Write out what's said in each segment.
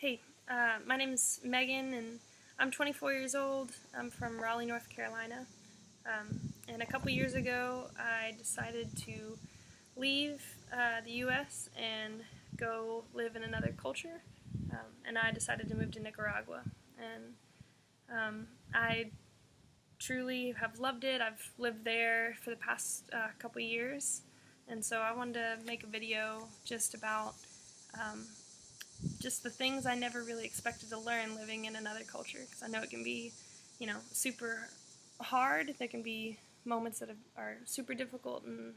Hey, my name's Megan, and I'm 24 years old. I'm from Raleigh, North Carolina. And a couple years ago, I decided to leave the U.S. and go live in another culture. And I decided to move to Nicaragua. And I truly have loved it. I've lived there for the past couple years. And so I wanted to make a video just about um, just the things I never really expected to learn living in another culture, because I know it can be, super hard. There can be moments that are super difficult, and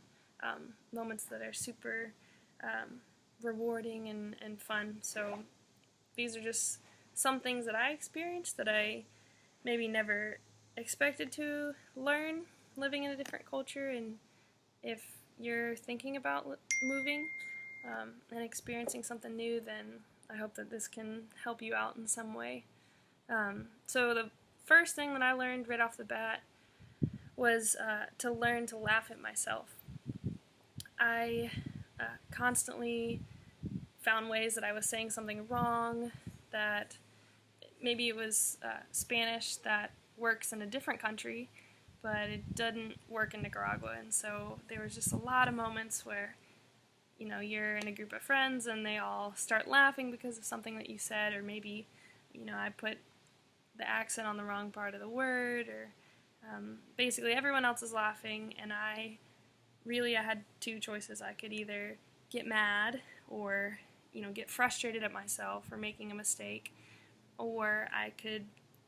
moments that are super rewarding and fun. So these are just some things that I experienced that I maybe never expected to learn living in a different culture. And if you're thinking about moving and experiencing something new, then I hope that this can help you out in some way. So the first thing that I learned right off the bat was to learn to laugh at myself. I constantly found ways that I was saying something wrong, that maybe it was Spanish that works in a different country, but it doesn't work in Nicaragua. And so there was just a lot of moments where you're in a group of friends and they all start laughing because of something that you said, or maybe, I put the accent on the wrong part of the word, or basically everyone else is laughing, and I had two choices. I could either get mad or, get frustrated at myself for making a mistake, or I could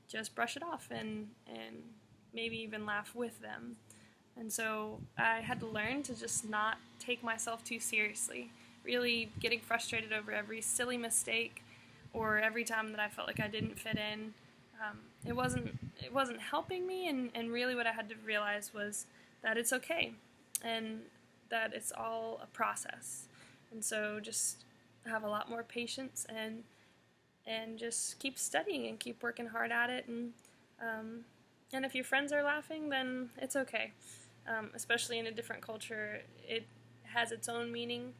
just brush it off and maybe even laugh with them. And so I had to learn to just not take myself too seriously, really getting frustrated over every silly mistake or every time that I felt like I didn't fit in. It wasn't helping me, and really what I had to realize was that it's okay and that it's all a process. And so just have a lot more patience and just keep studying and keep working hard at it. And if your friends are laughing, then it's okay. Especially in a different culture, it has its own meaning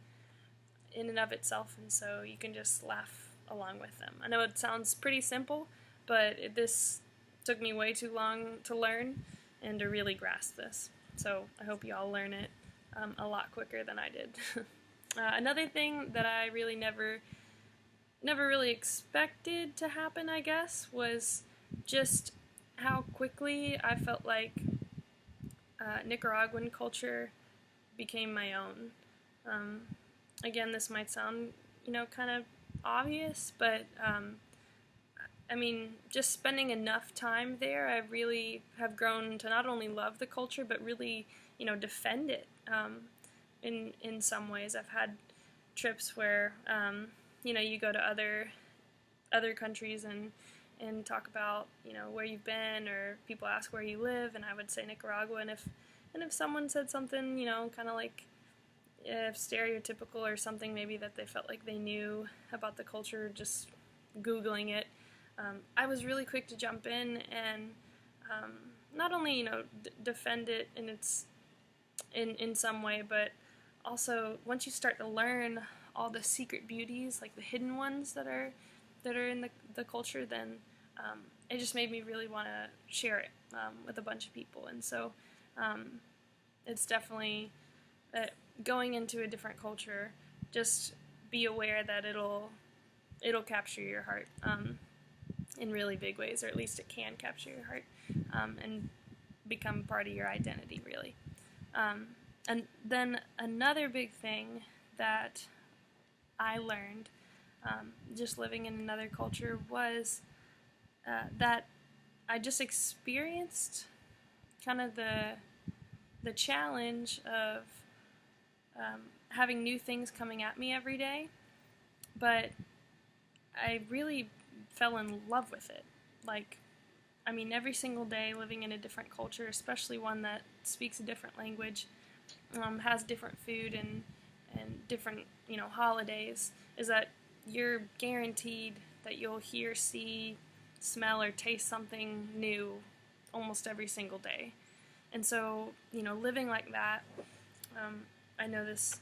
in and of itself, and so you can just laugh along with them. I know it sounds pretty simple, but this took me way too long to learn and to really grasp this. So I hope you all learn it a lot quicker than I did. Another thing that I really never really expected to happen, I guess, was just how quickly I felt like Nicaraguan culture became my own. Again, this might sound, kind of obvious, but just spending enough time there, I really have grown to not only love the culture, but really, defend it. In some ways, I've had trips where, you go to other countries and talk about, where you've been, or people ask where you live, and I would say Nicaragua, and if someone said something, kind of like stereotypical or something maybe that they felt like they knew about the culture, just Googling it, I was really quick to jump in and not only, defend it in some way, but also once you start to learn all the secret beauties, like the hidden ones that are in the culture, then it just made me really want to share it with a bunch of people. And so it's definitely going into a different culture, just be aware that it'll capture your heart in really big ways, or at least it can capture your heart and become part of your identity, really. And then another big thing that I learned just living in another culture was that I just experienced kind of the challenge of having new things coming at me every day, but I really fell in love with it. Every single day living in a different culture, especially one that speaks a different language, has different food and different, holidays, is that you're guaranteed that you'll hear, see, smell, or taste something new almost every single day. And so, living like that, I know this,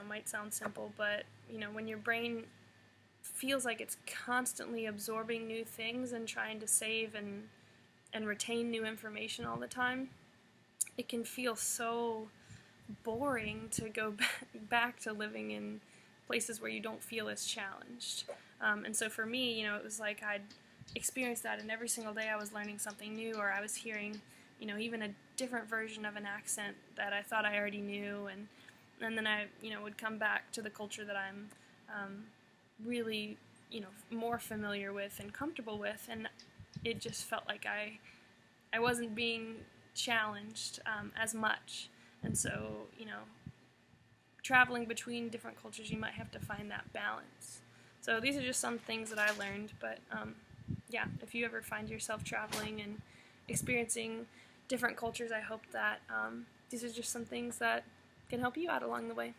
might sound simple, but, when your brain feels like it's constantly absorbing new things and trying to save and retain new information all the time, it can feel so boring to go back to living in places where you don't feel as challenged. And so for me, it was like I'd experienced that, and every single day I was learning something new, or I was hearing, even a different version of an accent that I thought I already knew, and then I, would come back to the culture that I'm really, more familiar with and comfortable with, and it just felt like I wasn't being challenged as much. And so, traveling between different cultures, you might have to find that balance. So these are just some things that I learned, but yeah, if you ever find yourself traveling and experiencing different cultures, I hope that these are just some things that can help you out along the way.